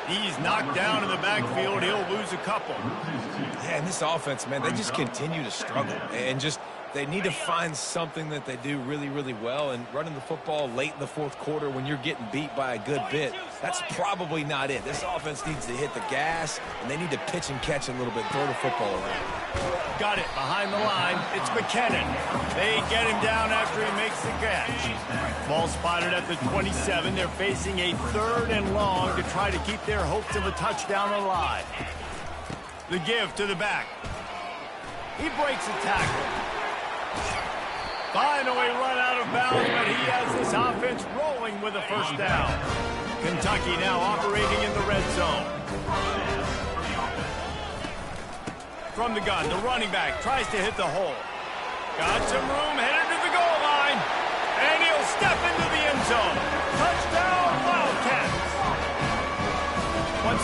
He's knocked down in the backfield. He'll lose a couple. Yeah, and this offense, man, they just continue to struggle. And just, they need to find something that they do really, really well. And running the football late in the 4th quarter when you're getting beat by a good bit, that's probably not it. This offense needs to hit the gas, and they need to pitch and catch a little bit, throw the football around. Got it behind the line. It's McKinnon. They get him down after he makes the catch. Ball spotted at the 27. They're facing a 3rd and long to try to keep their hopes of a touchdown alive. The give to the back. He breaks a tackle. Finally run out of bounds, but he has this offense rolling with a first down. Kentucky now operating in the red zone. From the gun, the running back tries to hit the hole. Got some room, headed to the goal step into the end zone. Touchdown, Wildcats. Once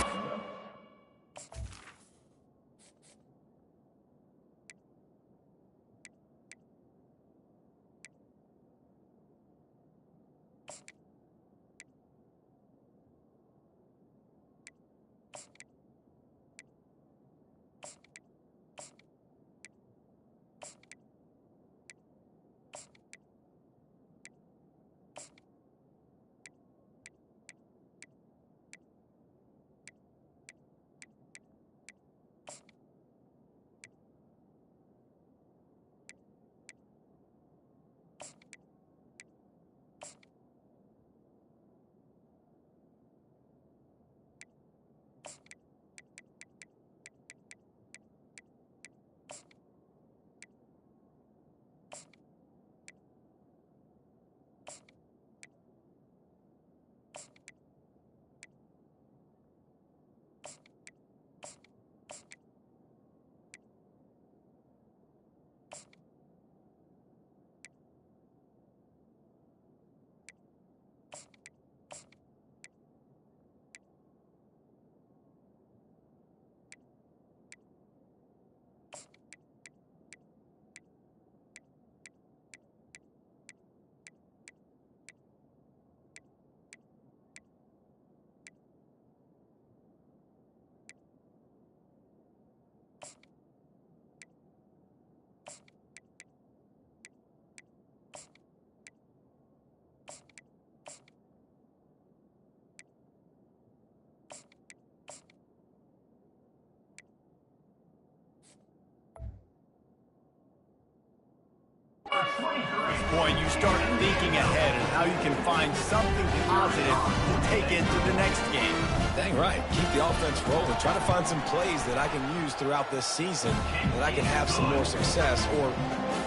point, you start thinking ahead and how you can find something positive to take into the next game. Dang right. Keep the offense rolling. Try to find some plays that I can use throughout this season that I can have some more success, or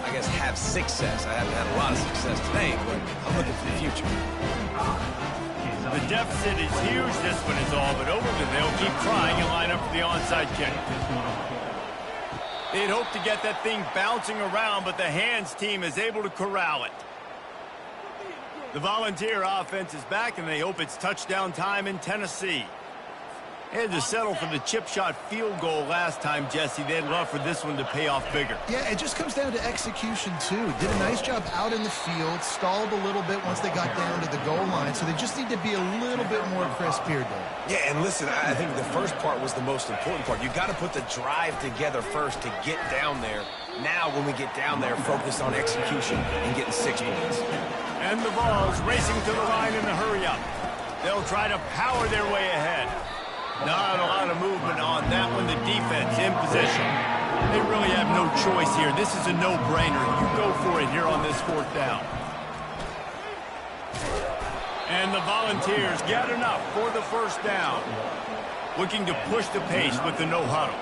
I guess have success. I haven't had a lot of success today, but I'm looking for the future. The deficit is huge. This one is all but over, but they'll keep trying and line up for the onside kick. They'd hope to get that thing bouncing around, but the hands team is able to corral it. The Volunteer offense is back, and they hope it's touchdown time in Tennessee. They had to settle for the chip shot field goal last time, Jesse. They'd love for this one to pay off bigger. Yeah, it just comes down to execution, too. Did a nice job out in the field, stalled a little bit once they got down to the goal line, so they just need to be a little bit more crisp here, Dave. Yeah, and listen, I think the first part was the most important part. You got to put the drive together first to get down there. Now, when we get down there, focus on execution and getting 6 points. And the Vols racing to the line in the hurry-up. They'll try to power their way ahead. Not a lot of movement on that one. The defense in position. They really have no choice here. This is a no-brainer. You go for it here on this 4th down. And the Volunteers get enough for the 1st down. Looking to push the pace with the no-huddle.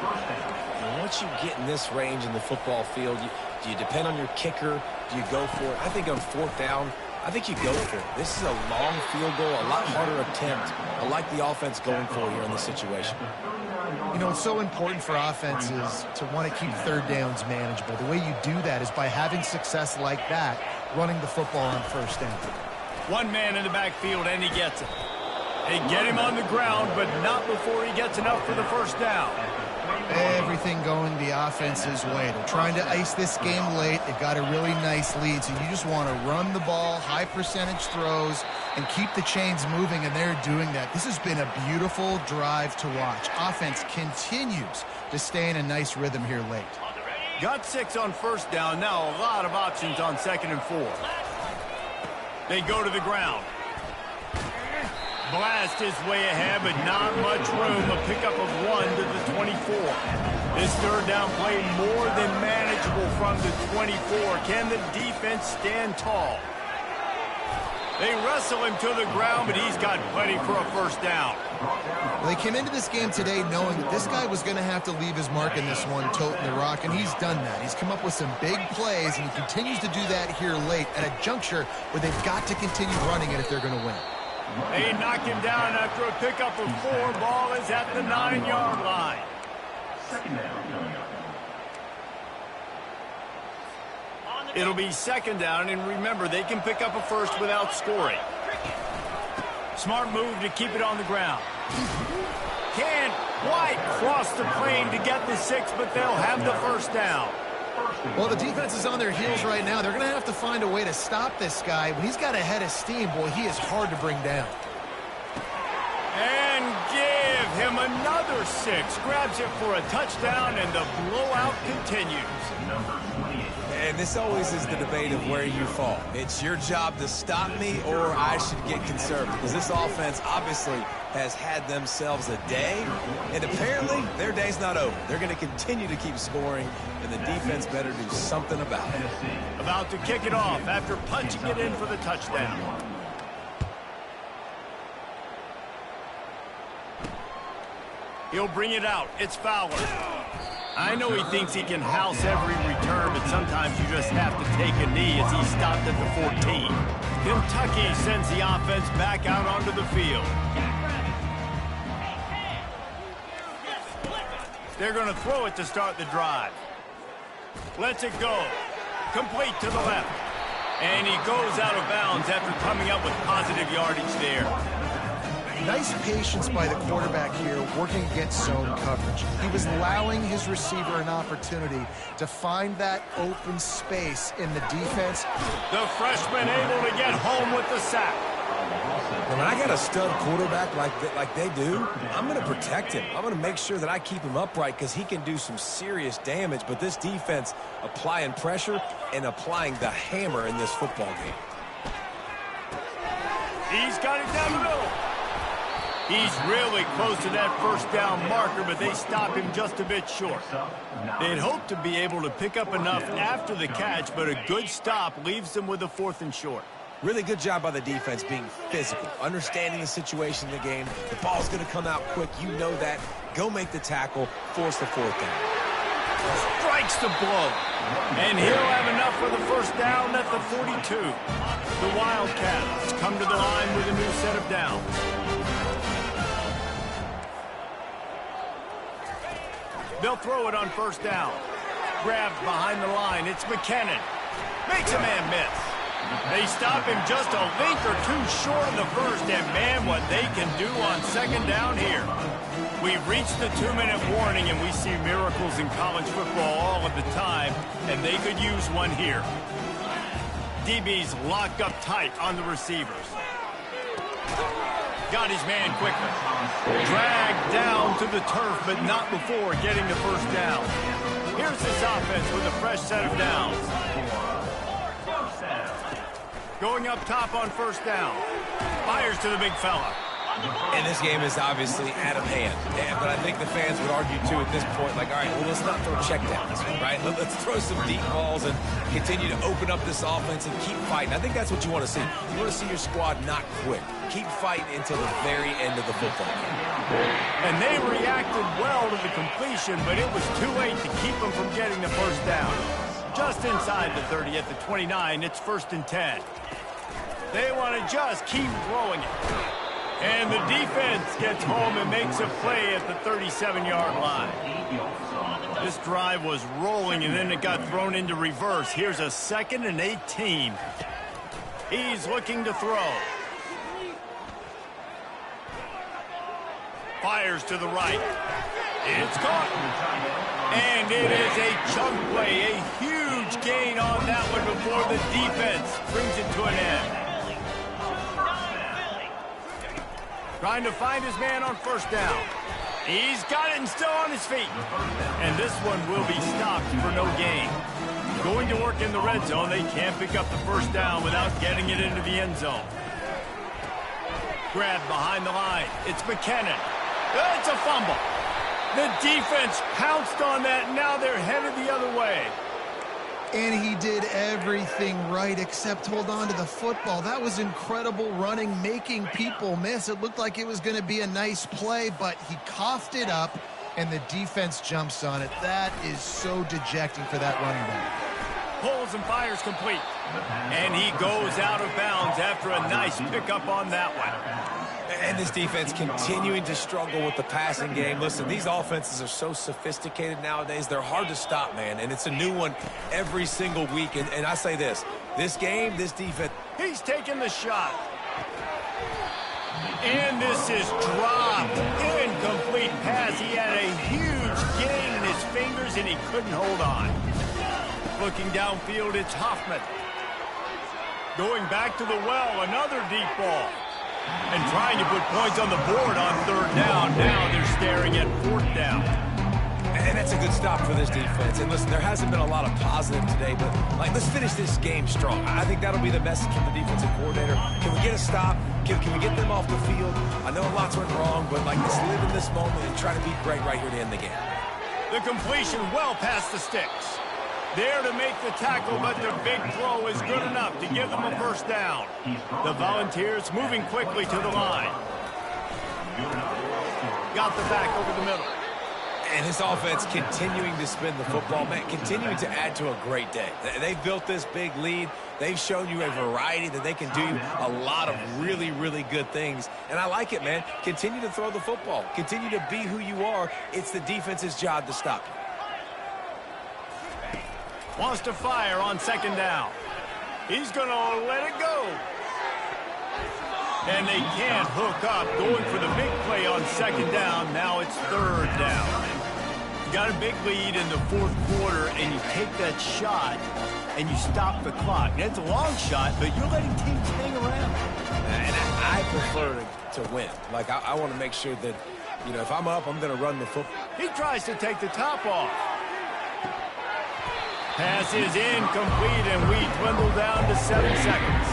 Once you get in this range in the football field, do you depend on your kicker? Do you go for it? I think on 4th down, I think you go for it. This is a long field goal, a lot harder attempt. I like the offense going for it here in this situation. You know, it's so important for offenses to want to keep 3rd downs manageable. The way you do that is by having success like that, running the football on 1st down. One man in the backfield, and he gets it. They get him on the ground, but not before he gets enough for the 1st down. Everything going the offense's way. They're trying to ice this game late. They've got a really nice lead, so you just want to run the ball, high percentage throws, and keep the chains moving, and they're doing that. This has been a beautiful drive to watch. Offense continues to stay in a nice rhythm here late. Got 6 on 1st down. Now a lot of options on 2nd and 4. They go to the ground. Blast his way ahead, but not much room. A pickup of 1 to the 24. This 3rd down play more than manageable from the 24. Can the defense stand tall? They wrestle him to the ground, but he's got plenty for a 1st down. Well, they came into this game today knowing that this guy was going to have to leave his mark in this one, toting the rock, and he's done that. He's come up with some big plays, and he continues to do that here late at a juncture where they've got to continue running it if they're going to win. They knock him down after a pickup of 4. Ball is at the 9-yard line. 2nd down. On the It'll be second down, and remember, they can pick up a first without scoring. Smart move to keep it on the ground. Can't quite cross the plane to get the 6, but they'll have the first down. Well, the defense is on their heels right now. They're going to have to find a way to stop this guy. When he's got a head of steam, boy, he is hard to bring down. And give him another 6. Grabs it for a touchdown, and the blowout continues. And this always is the debate of where you fall. It's your job to stop me, or I should get conservative. Because this offense obviously has had themselves a day, and apparently their day's not over. They're going to continue to keep scoring, and the defense better do something about it. About to kick it off after punching it in for the touchdown. He'll bring it out. It's Fowler. I know he thinks he can house every return, but sometimes you just have to take a knee as he stopped at the 14. Kentucky sends the offense back out onto the field. They're going to throw it to start the drive. Lets it go. Complete to the left. And he goes out of bounds after coming up with positive yardage there. Nice patience by the quarterback here, working against zone coverage. He was allowing his receiver an opportunity to find that open space in the defense. The freshman able to get home with the sack. And when I got a stud quarterback like they do, I'm going to protect him. I'm going to make sure that I keep him upright because he can do some serious damage. But this defense applying pressure and applying the hammer in this football game. He's got it down the middle. He's really close to that first down marker, but they stop him just a bit short. They'd hope to be able to pick up enough after the catch, but a good stop leaves them with a 4th and short. Really good job by the defense being physical, understanding the situation in the game. The ball's going to come out quick. You know that. Go make the tackle, force the 4th down. Strikes the blow. And he'll have enough for the first down at the 42. The Wildcats come to the line with a new set of downs. They'll throw it on first down. Grabbed behind the line. It's McKinnon. Makes a man miss. They stop him just a length or two short of the first, and man, what they can do on second down here. We've reached the 2-minute warning, and we see miracles in college football all of the time, and they could use one here. DB's locked up tight on the receivers. Got his man quickly. Dragged down to the turf, but not before getting the first down. Here's this offense with a fresh set of downs. Going up top on first down. Fires to the big fella. And this game is obviously out of hand. But I think the fans would argue, too, at this point, like, all right, well, let's not throw checkdowns, right? Let's throw some deep balls and continue to open up this offense and keep fighting. I think that's what you want to see. You want to see your squad not quit. Keep fighting until the very end of the football game. And they reacted well to the completion, but it was too late to keep them from getting the first down. Just inside the 30 at the 29, it's 1st and 10. They want to just keep throwing it. And the defense gets home and makes a play at the 37-yard line. This drive was rolling, and then it got thrown into reverse. Here's a 2nd and 18. He's looking to throw. Fires to the right. It's caught. And it is a chunk play, a huge gain on that one before the defense brings it to an end. Trying to find his man on first down. He's got it and still on his feet. And this one will be stopped for no gain. Going to work in the red zone, they can't pick up the first down without getting it into the end zone. Grabbed behind the line. It's McKinnon. It's a fumble. The defense pounced on that. Now they're headed the other way. And he did everything right except hold on to the football. That was incredible running, making people miss. It looked like it was going to be a nice play, but he coughed it up, and the defense jumps on it. That is so dejecting for that running back. Pulls and fires complete. And he goes out of bounds after a nice pickup on that one. And this defense continuing to struggle with the passing game. Listen, these offenses are so sophisticated nowadays. They're hard to stop, man. And it's a new one every single week. And I say this game, this defense. He's taking the shot. And this is dropped. Incomplete pass. He had a huge gain in his fingers, and he couldn't hold on. Looking downfield, it's Hoffman. Going back to the well, another deep ball. And trying to put points on the board on third down. Now they're staring at fourth down. And that's a good stop for this defense. And listen, there hasn't been a lot of positive today, but let's finish this game strong. I think that'll be the message from the defensive coordinator. Can we get a stop? Can we get them off the field? I know lots went wrong, but let's live in this moment and try to be great right here to end the game. The completion well past the sticks. There to make the tackle, but the big throw is good enough to give them a first down. The Volunteers moving quickly to the line. Got the back over the middle. And his offense continuing to spin the football, man, continuing to add to a great day. They've built this big lead. They've shown you a variety that they can do a lot of really, really good things. And I like it, man. Continue to throw the football. Continue to be who you are. It's the defense's job to stop you. Wants to fire on second down. He's going to let it go. And they can't hook up. Going for the big play on second down. Now it's third down. You got a big lead in the fourth quarter, and you take that shot, and you stop the clock. And it's a long shot, but you're letting teams hang around. And I prefer to win. I want to make sure that, if I'm up, I'm going to run the football. He tries to take the top off. Pass is incomplete, and we dwindle down to 7 seconds.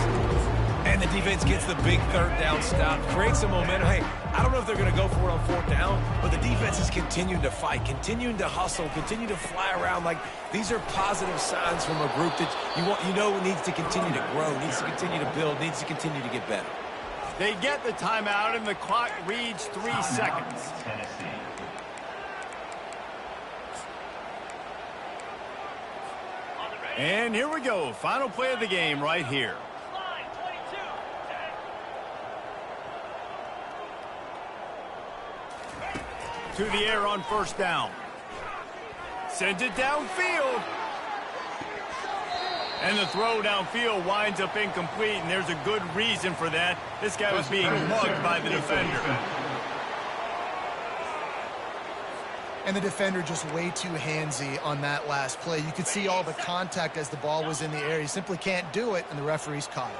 And the defense gets the big third down stop, creates some momentum. Hey, I don't know if they're going to go for it on fourth down, but the defense is continuing to fight, continuing to hustle, continue to fly around. These are positive signs from a group that needs to continue to grow, needs to continue to build, needs to continue to get better. They get the timeout, and the clock reads 3 seconds. And here we go. Final play of the game right here. To the air on first down. Sends it downfield. And the throw downfield winds up incomplete, and there's a good reason for that. This guy was being mugged by the defender. And the defender just way too handsy on that last play. You could see all the contact as the ball was in the air. He simply can't do it, and the referee's caught it.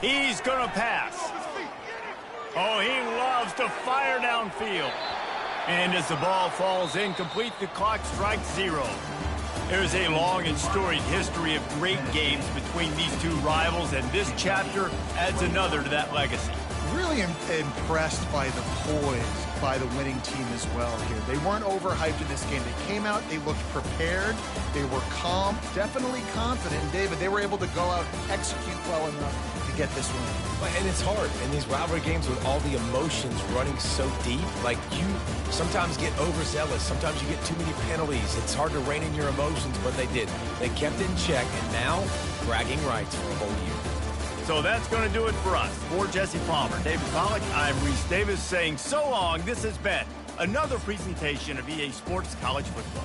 He's going to pass. Oh, he loves to fire downfield. And as the ball falls incomplete, the clock strikes 0. There's a long and storied history of great games between these two rivals, and this chapter adds another to that legacy. Really impressed by the poise by the winning team as well here. They weren't overhyped in this game. They came out, they looked prepared, they were calm, definitely confident. And David, they were able to go out and execute well enough to get this win. And it's hard in these rivalry games with all the emotions running so deep. You sometimes get overzealous. Sometimes you get too many penalties. It's hard to rein in your emotions, but they did. They kept it in check, and now bragging rights for a whole year. So that's going to do it for us. For Jesse Palmer, David Pollack, I'm Reese Davis saying so long. This has been another presentation of EA Sports College Football.